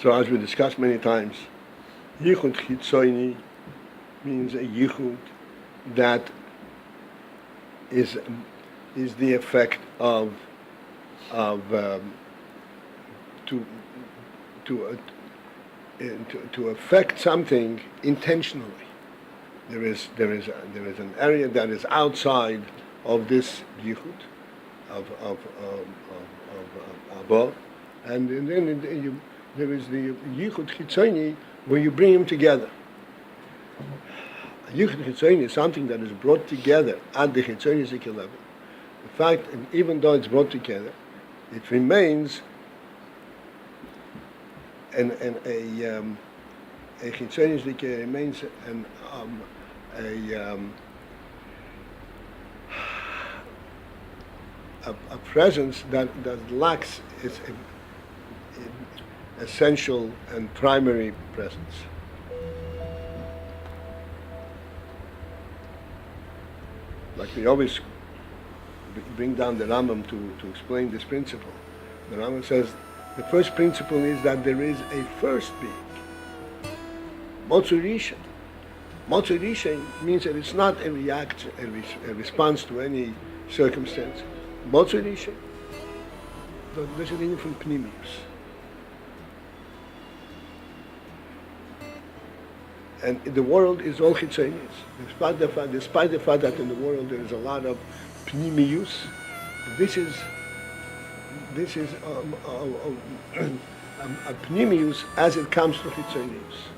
So as we discussed many times, yichud chitzoni means a yichud that is the effect of to affect something intentionally. There is an area that is outside of this yichud of above, and then there is the yichud chitzoni where you bring them together. Yichud chitzoni is something that is brought together at the chitzoni zikir level. In fact, even though it's brought together, it remains a chitzoni zikir remains a presence that lacks its essential and primary presence. Like we always bring down the Rambam to explain this principle. The Rambam says the first principle is that there is a first being. Motzurisha. Motzurisha means that it's not a reaction, a response to any circumstance. Motzurisha. This is meaning from Pnimius. And the world is all chitzonius. Despite the fact that in the world there is a lot of pnimius, this is a pnimius as it comes to chitzonius.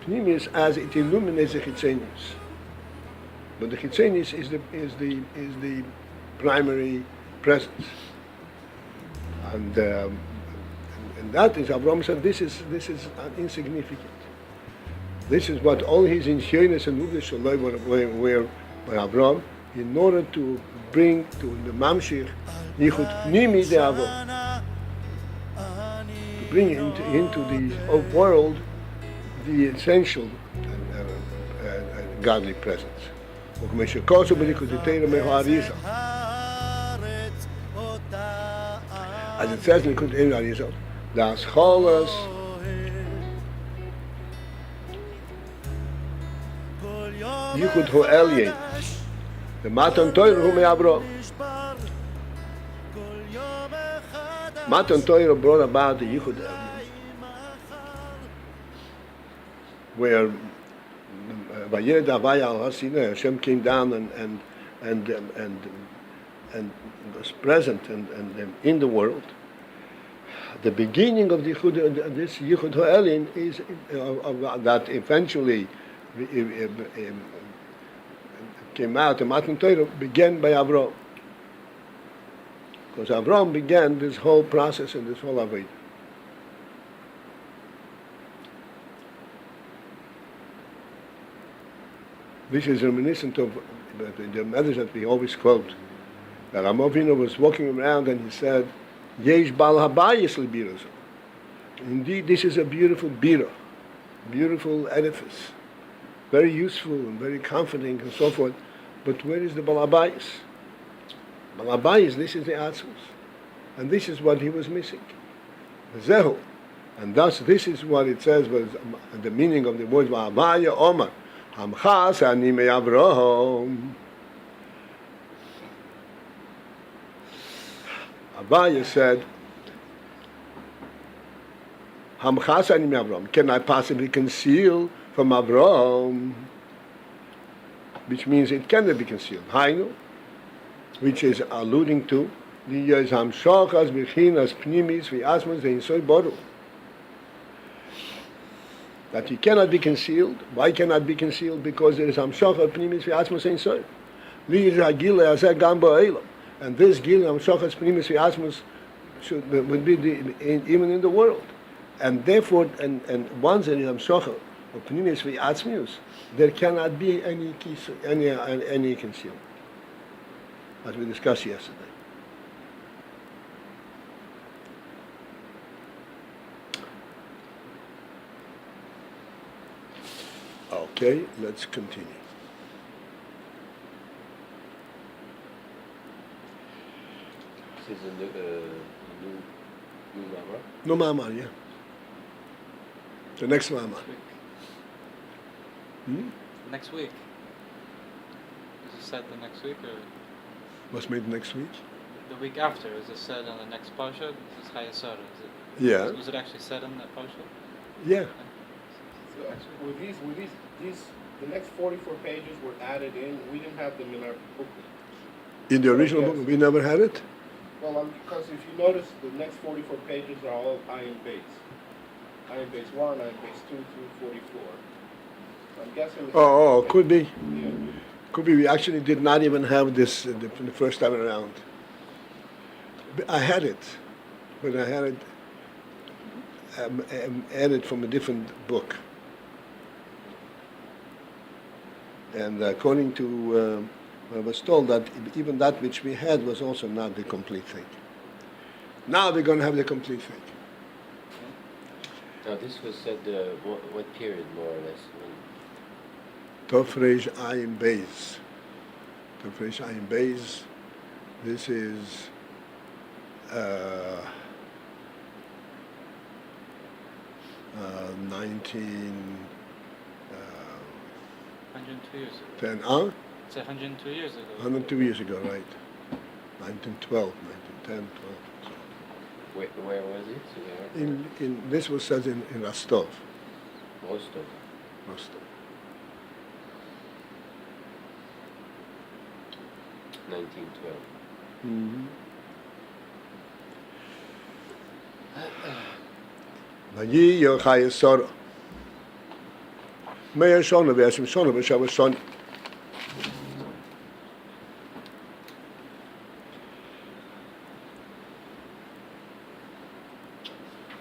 Pnimius as it illuminates the chitzonius. But the chitzonius is the primary presence. And that is, Avraham said, this is insignificant. This is what all his insurance and Udish were by Avraham in order to bring to the Mamshich Yichud Pnimi de Avot, to bring into the world the essential godly presence. As it says in Likutei Arizal, das Cholas Yichud Ho'elyen, the Matan Torah Hu Me'Avro. Matan Torah brought about the Yichud Elyen, where Vayered Havaya al Hasinai, Hashem came down and was present and in the world. The beginning of the Yichud, this Yichud Ho'elyen is that eventually came out. The Matan Torah began by Avraham, because Avraham began this whole process and this whole Avodah. This is reminiscent of the message that we always quote. That Avinu was walking around and he said, Yesh bal habayis libirazo. Indeed, this is a beautiful bira, beautiful edifice, very useful and very comforting and so forth. But where is the bal habayis? Bal habayis, this is the atzmus, and this is what he was missing. Zehu, and thus this is what it says was the meaning of the word Havaya Omar. Hamchas ani me'Avraham. Avaya said, Hamchas ani me'Avraham. Can I possibly conceal from Avraham? Which means it cannot be concealed. Hainu, which is alluding to the Hamshachas B'chinas Pnimis V'Asmas V'Insoy Boru. That he cannot be concealed. Why cannot be concealed? Because there is Hamshachas Pnimis V'Asmas V'Insoy. Li Yizhagile Azeh Gam Ba'elam. And this Gil Hamshachas Pnimis V'Asmas would be even in the world. And therefore, and once there is Hamshachas of Pnimis V'Asmus, there cannot be any concealment, as we discussed yesterday. Okay, let's continue. This is a new Mama. No mamar, yeah. The next mamar. Next week. Hmm? Next week. Is it said the next week or Was made next week? the week after? Is it said on the next parsha? This is Hayasara. Is it? Yeah. Was it actually said on that parsha? Yeah. So with these, the next 44 pages were added in. We didn't have them in our booklet. In the original Yes. book, we never had it? Well, because if you notice, the next 44 pages are all iron base. Iron base 1, iron base 2 through 44. So I'm guessing... Could be. Yeah. Could be. We actually did not even have this the first time around. I had it, but I had it added from a different book. And according to, I was told that even that which we had was also not the complete thing. Now we're going to have the complete thing. Now this was said what period more or less? Tofresh Ayin Beis. Tofresh Ayin Beis. This is 102 years ago. 1910, It's 102 years ago. 102 years ago, right? 1912, 1910, 12. So. Where was it? So This was said in Rostov. Rostov. Rostov. 1912. Mm-hmm. Vayi Yochai Sora. Meir Shona v'Yashim Shona v'Shavas Shona.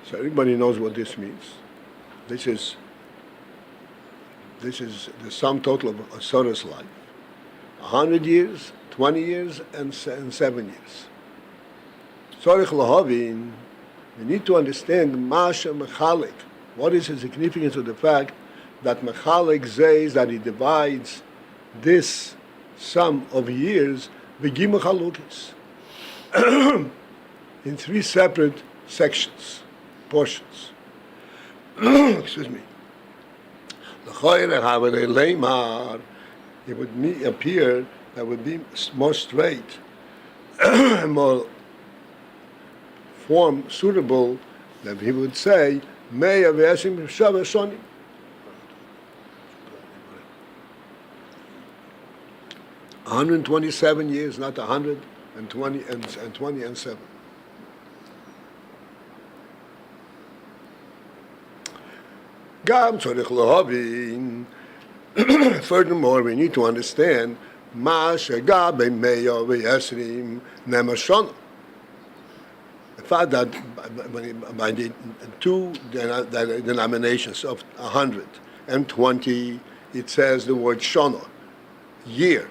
So everybody knows what this means. This is the sum total of Sora's life. 100 years, 20 years, and 7 years. Tzorich lahavin, we need to understand Masha Mechalik. What is the significance of the fact that Mechalik says that he divides this sum of years, Begim Chalukis, in 3 separate sections, portions. Excuse me. It would appear that would be more straight, more form suitable, that he would say, May of Esim Shavasoni. 127 years, not 120 and 20 and 7. Gam tzorich lahavin. Furthermore, we need to understand Ma shegabe meya v'yesrim nemashon. The fact that by the two denominations of 120, it says the word shana, year.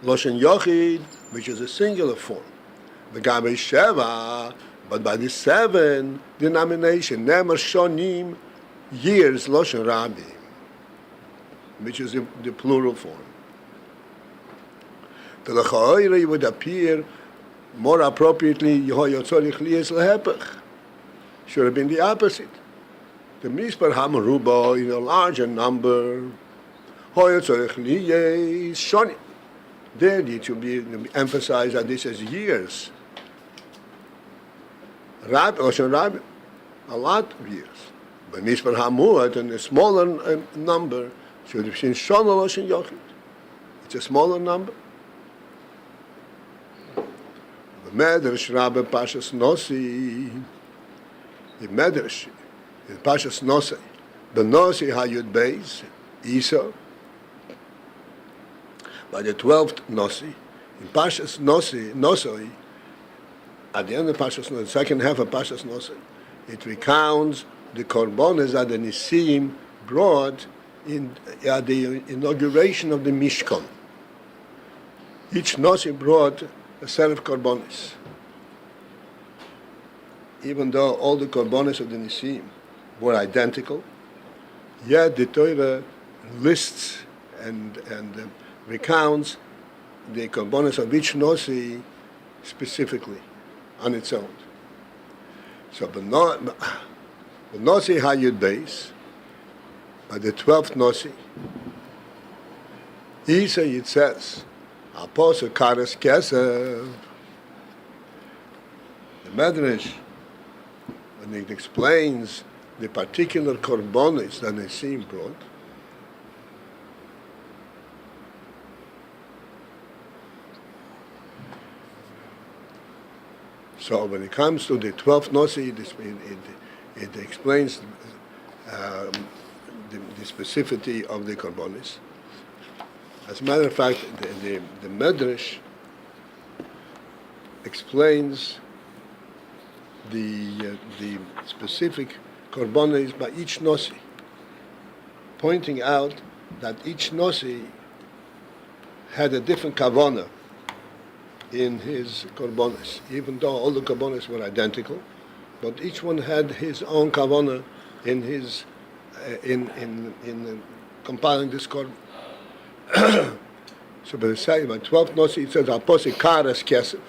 Loshen yochid, which is a singular form. V'gabe sheva, but by the 7 denomination, nemashonim, years, Loshen Rabbi, which is the plural form. The L'chaoira would appear more appropriately, Yehoyotzorich liyes lehepech. Should have been the opposite. The Mispar Hamaruba in a larger number, Hoyotzorich liyes shoni. There need to be emphasized that this is years. Rabbi, Loshen Rabbi, a lot of years. But Mispar Hamuat, and a smaller number, should have been Shona Loshen Yochid. It's a smaller number. The Medrash Rabbi Pashas Nosi, the Medrash in Pashas Nosi, the Nosi Hayud Beis, Esau, by the 12th Nosi, in Pashas Nosoi, at the end of Pashas Nosi, the second half of Pashas Nosi, it recounts the korbanos that the Nisim brought in the inauguration of the Mishkan. Each Nasi brought a set of korbanos. Even though all the korbanos of the Nisim were identical, yet the Torah lists and recounts the korbanos of each nosi specifically on its own. So, the nosi hayud beis, by the 12th nosi, Isa it says, Apostle Karas Kesev, the Medrash, when it explains the particular korbanos that Nesim brought, so when it comes to the 12th nosi, it explains the specificity of the korbanos. As a matter of fact, the Medrash explains the specific korbanos by each nosi, pointing out that each nosi had a different kavanah in his korbanos, even though all the korbanos were identical, but each one had his own kavanah in his in compiling this korban. So by the 12th nosi it says Apostle Karas Kesef.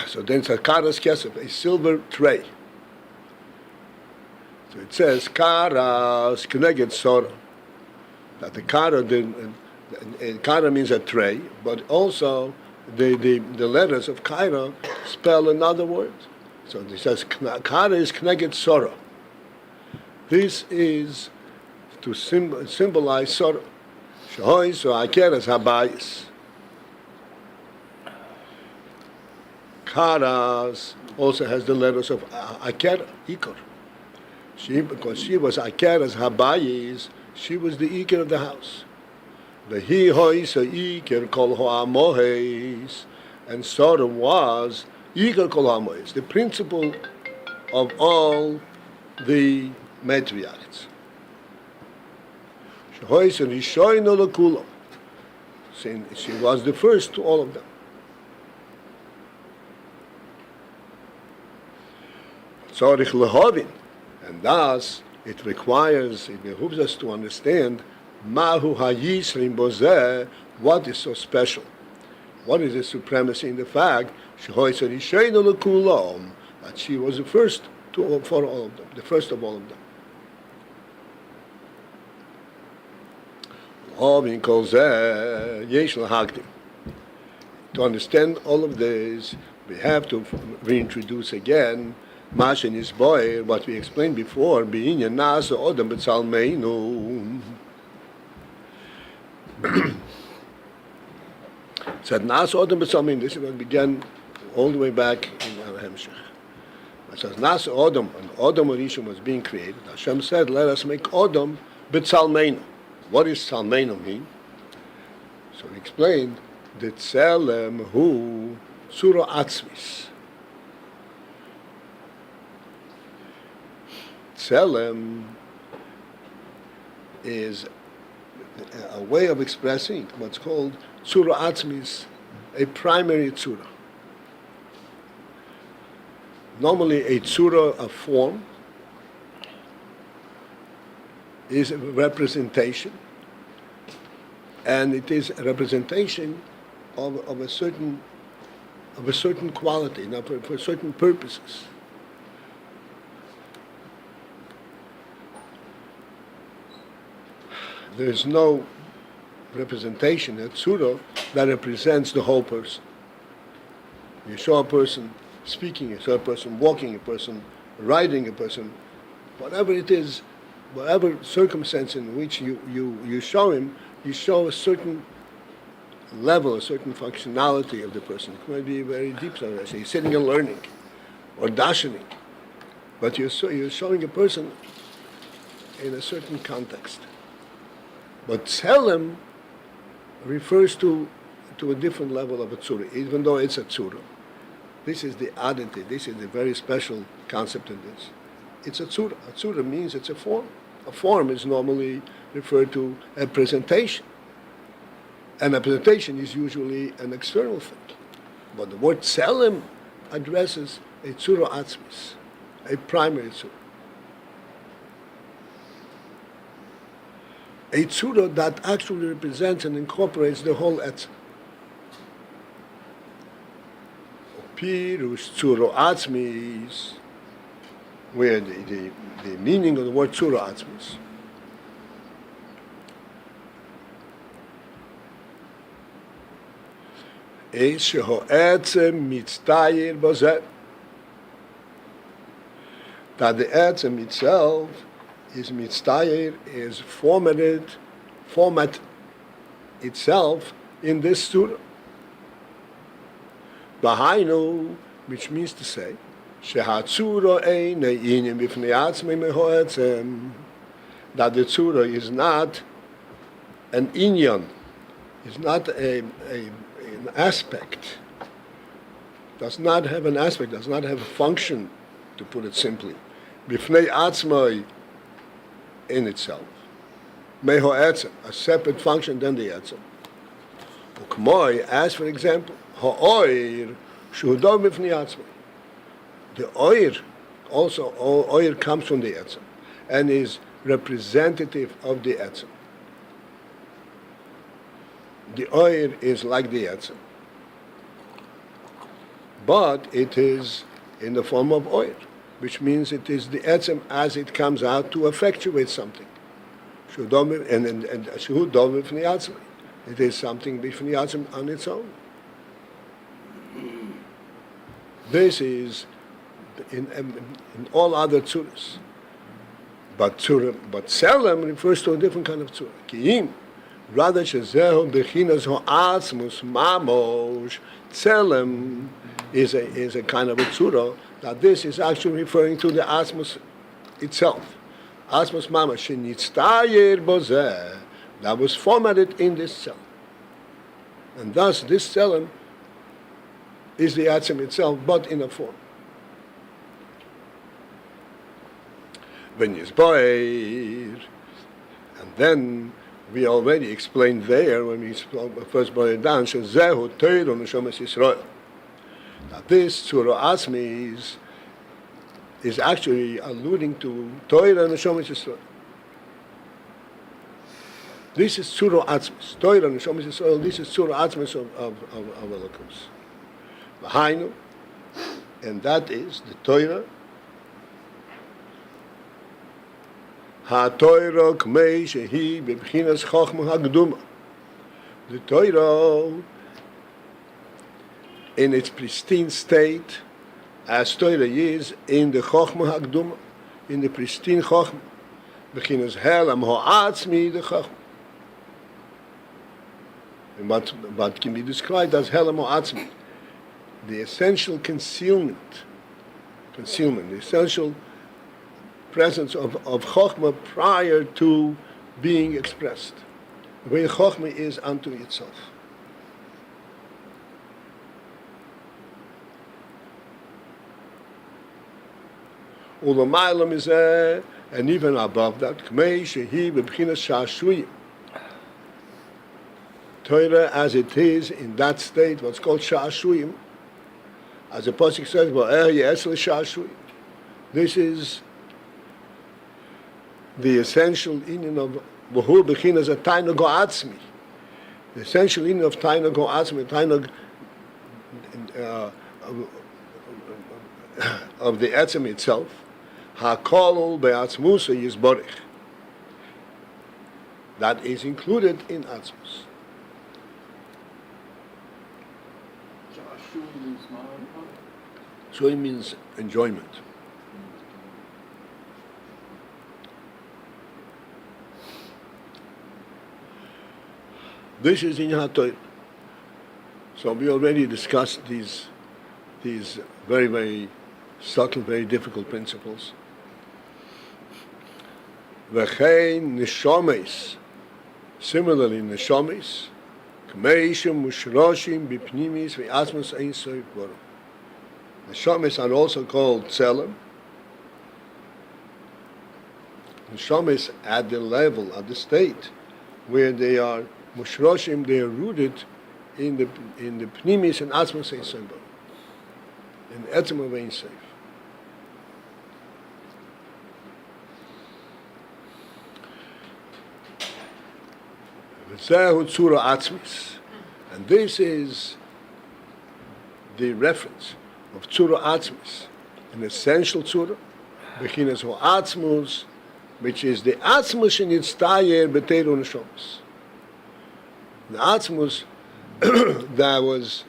So then it says Karas Kesef, a silver tray. So it says Karas Kneged Sora. That the Kara means a tray, but also the letters of Kaira spell another word. So it says Kara is Kneged Sora. This is to symbolize sorrow. Shahoy so akeres habayis. Karas also has the letters of akera, ikor. Because she was akeres habayis, she was the ikor of the house. The he hoy so ikor kol hoamohes, and sorrow was ikor kol hoamohes, the principle of all the matriarchs. She was the first to all of them. And thus it behooves us to understand what is so special. What is the supremacy in the fact that she was the first for all of them, the first of all of them. To understand all of this, we have to reintroduce again Mashin is boy, what we explained before, being a Nasa Odom Betzalmeinu. Said Nasa Odom Betzalmeinu, this is what began all the way back in our Hemshech. It says Nasa Odom, when Odom Orishon was being created, Hashem said, let us make Odom Betzalmeinu. What does Salmeinu mean? So he explained that Tselem hu Sura Atzmis. Tselem is a way of expressing what's called Sura Atzmis, a primary Tzura. Normally a Tzura, a form, is a representation, and it is a representation of a certain quality, for certain purposes. There is no representation, a tzura, that represents the whole person. You show a person speaking, you show a person walking, a person riding, a person, whatever it is, whatever circumstance in which you show him, you show a certain level, a certain functionality of the person. It might be very deep, so he's sitting and learning, or darshaning, but you're showing a person in a certain context. But Tselem refers to a different level of a tzura, even though it's a tzura. This is the oddity, this is the very special concept in this. It's a tzura. A tzura means it's a form. A form is normally referred to a presentation. And a presentation is usually an external thing. But the word Tselem addresses a tzura atzmis, a primary tzura. a tzura that actually represents and incorporates the whole etzem. Pirush tzura atzmis, where the meaning of the word tzura atzmis. Is sheho'etzem mitztayir bozeh. That the etzem itself is mitztayir, is format itself in this tzura. Bahainu, which means to say, shehatzura ein inyam b'fnei atzmei meho'etzem, that the tzura is not an inyan, is not an aspect, does not have an aspect, does not have a function, to put it simply, b'fnei atzmei in itself. Meho'etzem, a separate function than the etzem. Ukmoi, as for example, ha'oir shuhudov b'fnei atzmei. The oir, also oir comes from the etzem, and is representative of the etzem. The oir is like the etzem, but it is in the form of oir, which means it is the etzem as it comes out to effectuate something. And shuhudov b'fnei atzmei. It is something b'fnei atzmei on its own. This is in all other tzuras. But Tselem refers to a different kind of tzura. Ki'im, rather shezehu bechinas ho'atzmus mamosh. Tselem is a kind of a tzura that this is actually referring to the atzmus itself. Atzmus mamosh shenitztayer bozeh, that was formatted in this cell. And thus this Tselem is the atzem itself, but in a form. When Yisboir, and then we already explained there when we first brought it down, Shezehu Teiro Neshomes Yisrael. Now this Tzura Atzmi is actually alluding to Teiro Neshomes Yisrael. This is Tzura Atzmis. Teiro Neshomes Yisrael, this is Tzura Atzmis of Elokus. V'hainu, and that is the Torah. Ha-Torah k'mei shehi b'bchinas chochma ha'gduma. The Torah, in its pristine state, as Torah is in the chochma ha'gduma, in the pristine chochma, b'chinas helam ha'atzmi the chochma. And what can be described as helam ha'atzmi, the essential concealment, the essential presence of Chokhmah prior to being expressed. The way Chokhmah is unto itself. Ulamaylam is and even above that, Kmei Shehi B'Bchinas Sha'ashuyim. Torah as it is in that state, what's called Sha'ashuyim, as the Pasuk says, this is the essential inyan of V'hu B'chinas Tainug Ha'atzmi. The essential inyan of Tainug Ha'atzmi, Tainug of the Etzem itself, Ha'kol Be'atzmusa Yizborich. That is included in Atzmus. Shui means enjoyment. This is in HaTorah. So we already discussed these very, very subtle, very difficult principles. V'chein neshomes, similarly neshomes, k'meishim mushroshim b'pnimis v'asmos ein soif boru. Neshomes are also called tselem. Neshomes at the level, at the state, where they are mushroshim, they are rooted in the pnimis and asmos ein soif boru, in the etzem of ein soif. Zehu tzura atzmis. And this is the reference of tzura atzmis, an essential tzura, bechinas ho atzmus, which is the atzmus in its tayer b'teiru neshomas. The atzmus that was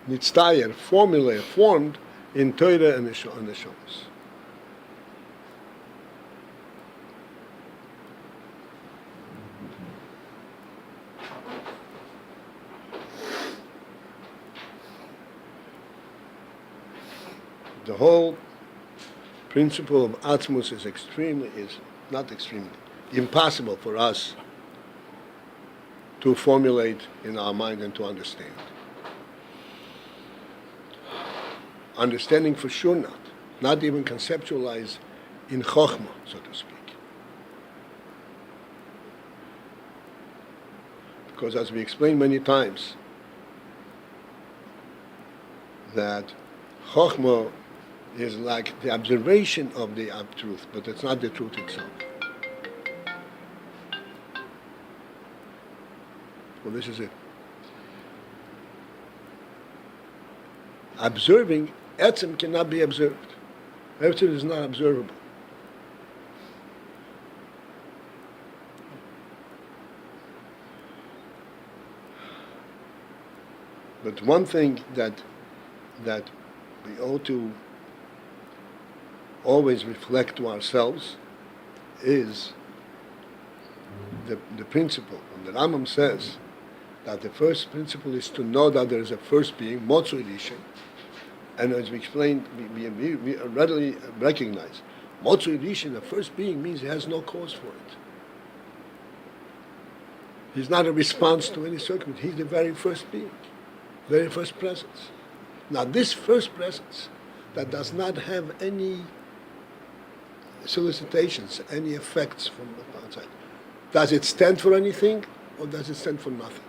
nitztayer, formed in Torah and neshomas. The whole principle of Atzmus is impossible for us to formulate in our mind and to understand. Understanding for sure not even conceptualize in Chochmah, so to speak. Because as we explained many times, that Chochmah is like the observation of the truth, but it's not the truth itself. Well, this is it. Observing, etzem cannot be observed. Etzem is not observable. But one thing that we ought to always reflect to ourselves is the principle. And the Rambam says that the first principle is to know that there is a first being, Motzu Rishon. And as we explained, we readily recognize Motzu Rishon, the first being, means he has no cause for it. He's not a response to any circumstance. He's the very first being, very first presence. Now, this first presence that does not have any solicitations, any effects from the outside, does it stand for anything or does it stand for nothing?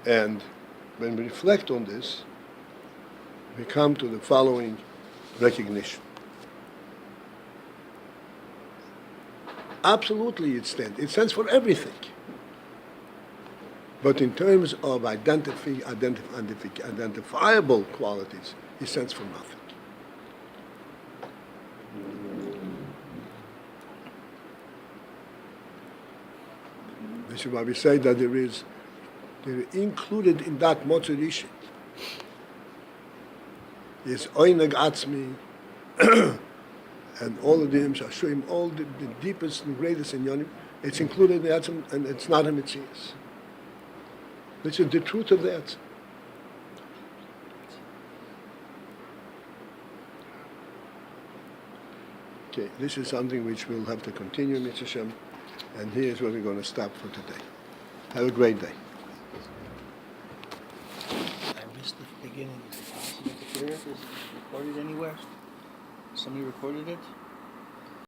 And when we reflect on this, we come to the following recognition. Absolutely it stands. It stands for everything. But in terms of identifiable qualities, it stands for nothing. This is why we say that they're included in that Motzu Rishon is Oineg Atzmi, and all of the Shashuim, all the deepest and greatest in Yonim, it's included in the Atzim, and it's not a Metzias. This is the truth of the Atzim. Okay, this is something which we'll have to continue, Mr. Shem, and here's where we're going to stop for today. Have a great day. I missed the beginning. Is it possible to clear it? Is it recorded anywhere? Somebody recorded it?